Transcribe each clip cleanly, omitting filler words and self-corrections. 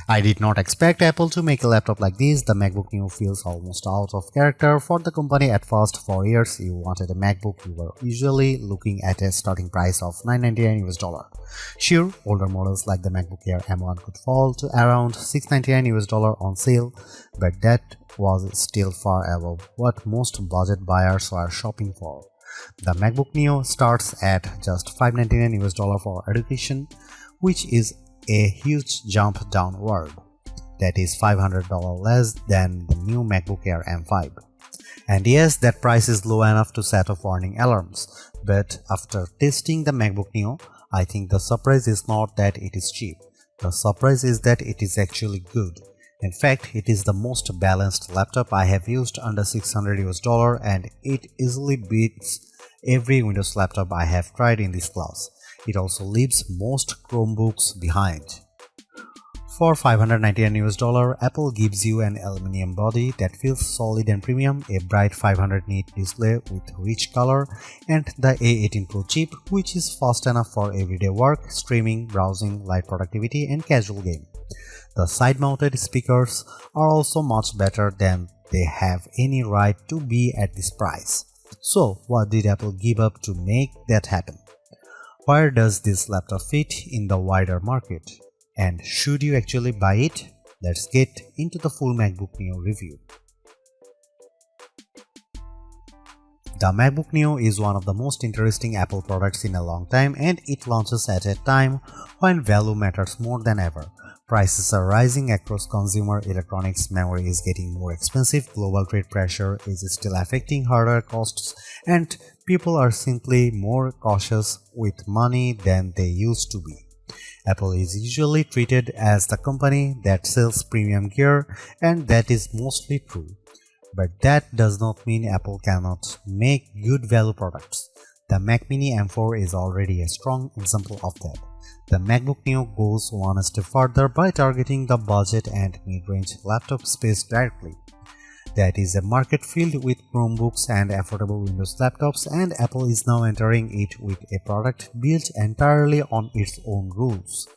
I did not expect Apple to make a laptop like this. The MacBook Neo feels almost out of character for the company at first. For years, you wanted a MacBook, you were usually looking at a starting price of $999 US. Sure, older models like the MacBook Air M1 could fall to around $699 US on sale, but that was still far above what most budget buyers were shopping for. The MacBook Neo starts at just $599 US for education, which is a huge jump downward. That is $500 less than the new MacBook Air M5. And yes, that price is low enough to set off warning alarms, but after testing the MacBook Neo, I think the surprise is not that it is cheap. The surprise is that it is actually good. In fact, it is the most balanced laptop I have used under $600 US, and it easily beats every Windows laptop I have tried in this class. It also leaves most Chromebooks behind. For $599 US, Apple gives you an aluminum body that feels solid and premium, a bright 500 nit display with rich color, and the A18 Pro chip, which is fast enough for everyday work, streaming, browsing, light productivity, and casual game. The side-mounted speakers are also much better than they have any right to be at this price. So, what did Apple give up to make that happen? Where does this laptop fit in the wider market? And should you actually buy it? Let's get into the full MacBook Neo review. The MacBook Neo is one of the most interesting Apple products in a long time, and it launches at a time when value matters more than ever. Prices are rising across consumer electronics, memory is getting more expensive, global trade pressure is still affecting hardware costs, and people are simply more cautious with money than they used to be. Apple is usually treated as the company that sells premium gear, and that is mostly true. But that does not mean Apple cannot make good value products. The Mac Mini M4 is already a strong example of that. The MacBook Neo goes one step further by targeting the budget and mid-range laptop space directly. That is a market filled with Chromebooks and affordable Windows laptops, and Apple is now entering it with a product built entirely on its own rules.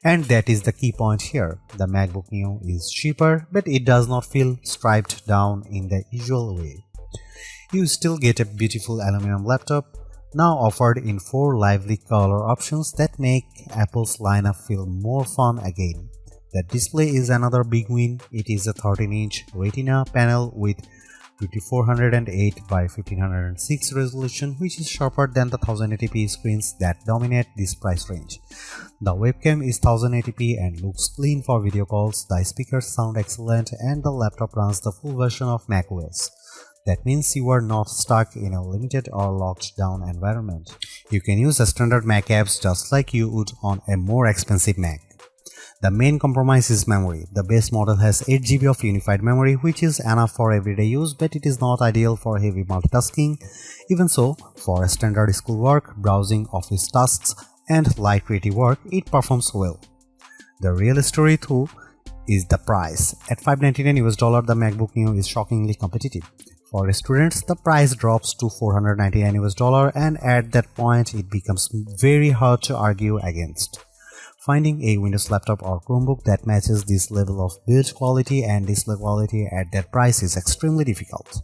And that is the key point here. The MacBook Neo is cheaper, but it does not feel striped down in the usual way. You still get a beautiful aluminum laptop, now offered in 4 lively color options that make Apple's lineup feel more fun again. The display is another big win. It is a 13-inch Retina panel with 2408 by 1506 resolution, which is sharper than the 1080p screens that dominate this price range. The webcam is 1080p and looks clean for video calls, the speakers sound excellent, and the laptop runs the full version of macOS. That means you are not stuck in a limited or locked down environment. You can use the standard Mac apps just like you would on a more expensive Mac. The main compromise is memory. The base model has 8GB of unified memory, which is enough for everyday use, but it is not ideal for heavy multitasking. Even so, for standard schoolwork, browsing, office tasks, and light creative work, it performs well. The real story though is the price. At $599 US, the MacBook Neo is shockingly competitive. For students, the price drops to $499 US, and at that point, it becomes very hard to argue against. Finding a Windows laptop or Chromebook that matches this level of build quality and display quality at that price is extremely difficult.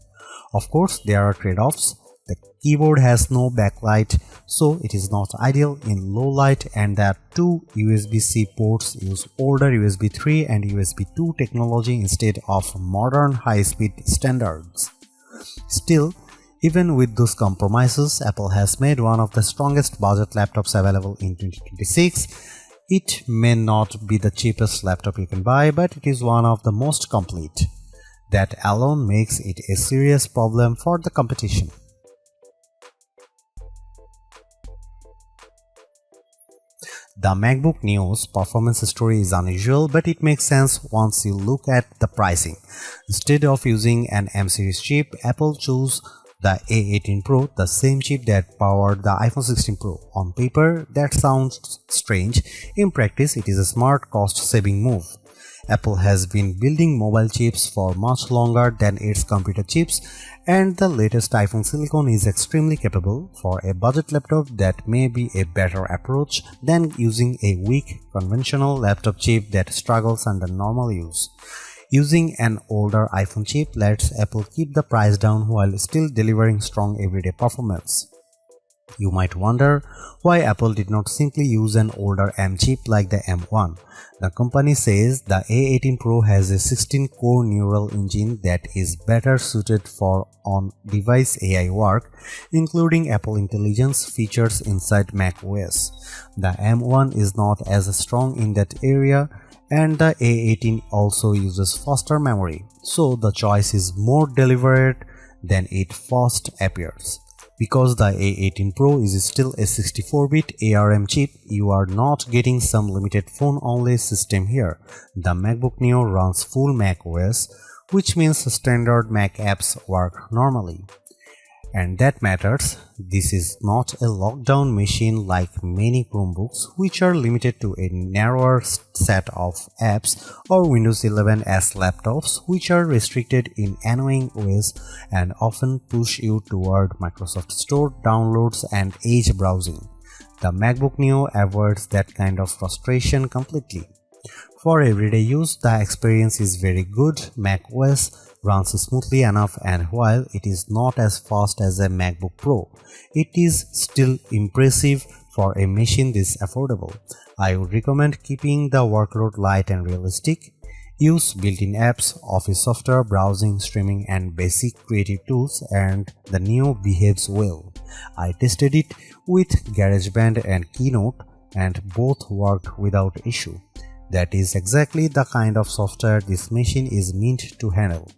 Of course, there are trade-offs. The keyboard has no backlight, so it is not ideal in low light, and the 2 USB-C ports use older USB 3 and USB 2 technology instead of modern high-speed standards. Still, even with those compromises, Apple has made one of the strongest budget laptops available in 2026. It may not be the cheapest laptop you can buy, but it is one of the most complete. That alone makes it a serious problem for the competition. The MacBook Neo's performance story is unusual, but it makes sense once you look at the pricing. Instead of using an M-series chip, Apple chose the A18 Pro, the same chip that powered the iPhone 16 Pro. On paper, that sounds strange. In practice, it is a smart, cost-saving move. Apple has been building mobile chips for much longer than its computer chips, and the latest iPhone silicon is extremely capable. For a budget laptop, that may be a better approach than using a weak conventional laptop chip that struggles under normal use. Using an older iPhone chip lets Apple keep the price down while still delivering strong everyday performance. You might wonder why Apple did not simply use an older M chip like the M1. The company says the A18 Pro has a 16-core neural engine that is better suited for on-device AI work, including Apple Intelligence features inside macOS. The M1 is not as strong in that area, and the A18 also uses faster memory, so the choice is more deliberate than it first appears. Because the A18 Pro is still a 64-bit ARM chip, you are not getting some limited phone-only system here. The MacBook Neo runs full macOS, which means standard Mac apps work normally. And that matters. This is not a lockdown machine like many Chromebooks, which are limited to a narrower set of apps, or Windows 11 laptops, which are restricted in annoying ways and often push you toward Microsoft Store downloads and Edge browsing. The MacBook Neo avoids that kind of frustration completely. For everyday use, the experience is very good. macOS runs smoothly enough, and while it is not as fast as a MacBook Pro, it is still impressive for a machine this affordable. I would recommend keeping the workload light and realistic. Use built-in apps, office software, browsing, streaming, and basic creative tools, and the Neo behaves well. I tested it with GarageBand and Keynote, and both worked without issue. That is exactly the kind of software this machine is meant to handle.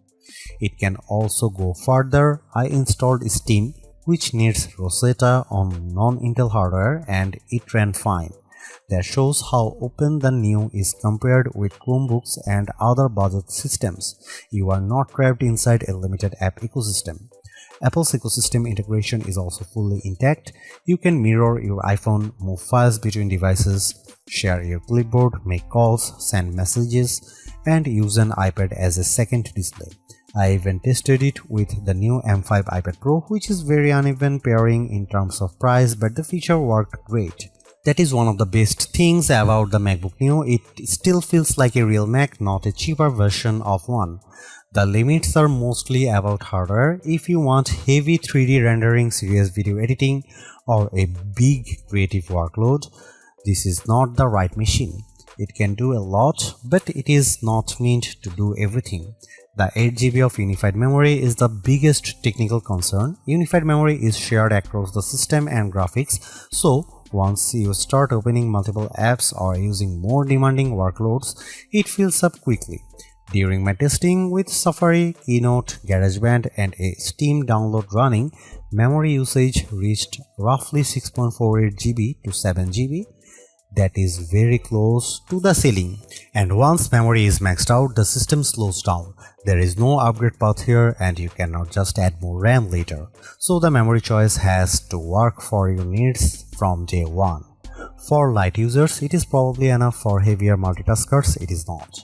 It can also go further. I installed Steam, which needs Rosetta on non-Intel hardware, and it ran fine. That shows how open the Neo is compared with Chromebooks and other budget systems. You are not trapped inside a limited app ecosystem. Apple's ecosystem integration is also fully intact. You can mirror your iPhone, move files between devices, share your clipboard, make calls, send messages, and use an iPad as a second display. I even tested it with the new M5 iPad Pro, which is very uneven pairing in terms of price, but the feature worked great. That is one of the best things about the MacBook Neo. It still feels like a real Mac, not a cheaper version of one. The limits are mostly about hardware. If you want heavy 3D rendering, serious video editing, or a big creative workload, this is not the right machine. It can do a lot, but it is not meant to do everything. The 8GB of unified memory is the biggest technical concern. Unified memory is shared across the system and graphics, so once you start opening multiple apps or using more demanding workloads, it fills up quickly. During my testing with Safari, Keynote, GarageBand, and a Steam download running, memory usage reached roughly 6.48 GB to 7 GB. That is very close to the ceiling. And once memory is maxed out, the system slows down. There is no upgrade path here, and you cannot just add more RAM later. So the memory choice has to work for your needs from day one. For light users, it is probably enough. For heavier multitaskers, it is not.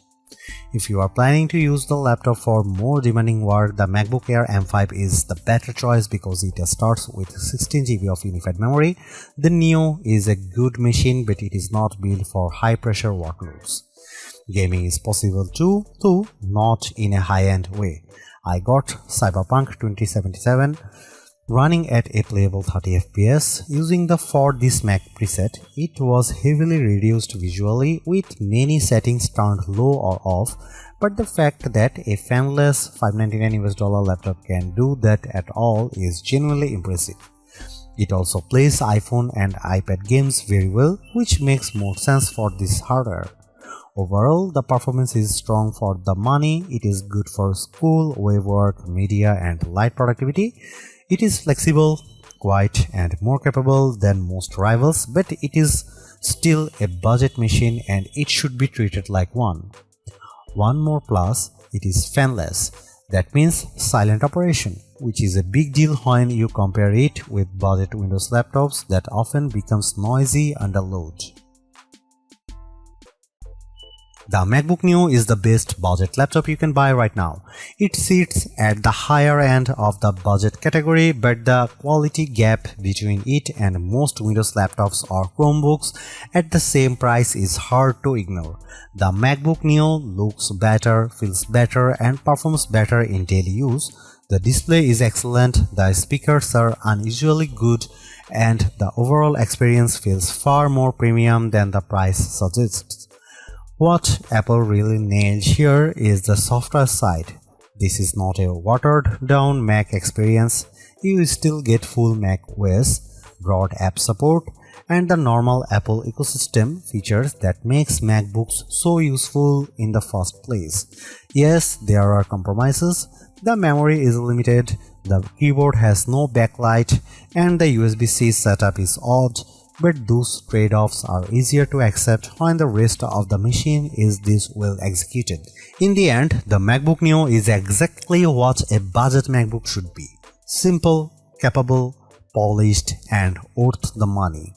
If you are planning to use the laptop for more demanding work, the MacBook Air M5 is the better choice because it starts with 16 GB of unified memory. The Neo is a good machine, but it is not built for high-pressure workloads. Gaming is possible too, though not in a high-end way. I got Cyberpunk 2077 running at a playable 30 FPS using the For This Mac preset. It was heavily reduced visually with many settings turned low or off, but the fact that a fanless $599 laptop can do that at all is genuinely impressive. It also plays iPhone and iPad games very well, which makes more sense for this hardware. Overall, the performance is strong for the money. It is good for school, web work, media, and light productivity. It is flexible, quiet, and more capable than most rivals, but it is still a budget machine and it should be treated like one. One more plus, it is fanless. That means silent operation, which is a big deal when you compare it with budget Windows laptops that often becomes noisy under load. The MacBook Neo is the best budget laptop you can buy right now. It sits at the higher end of the budget category, but the quality gap between it and most Windows laptops or Chromebooks at the same price is hard to ignore. The MacBook Neo looks better, feels better, and performs better in daily use. The display is excellent, the speakers are unusually good, and the overall experience feels far more premium than the price suggests. What Apple really nailed here is the software side. This is not a watered-down Mac experience. You still get full Mac OS, broad app support, and the normal Apple ecosystem features that makes MacBooks so useful in the first place. Yes, there are compromises. The memory is limited, the keyboard has no backlight, and the USB-C setup is odd, but those trade-offs are easier to accept when the rest of the machine is this well executed. In the end, the MacBook Neo is exactly what a budget MacBook should be. Simple, capable, polished, and worth the money.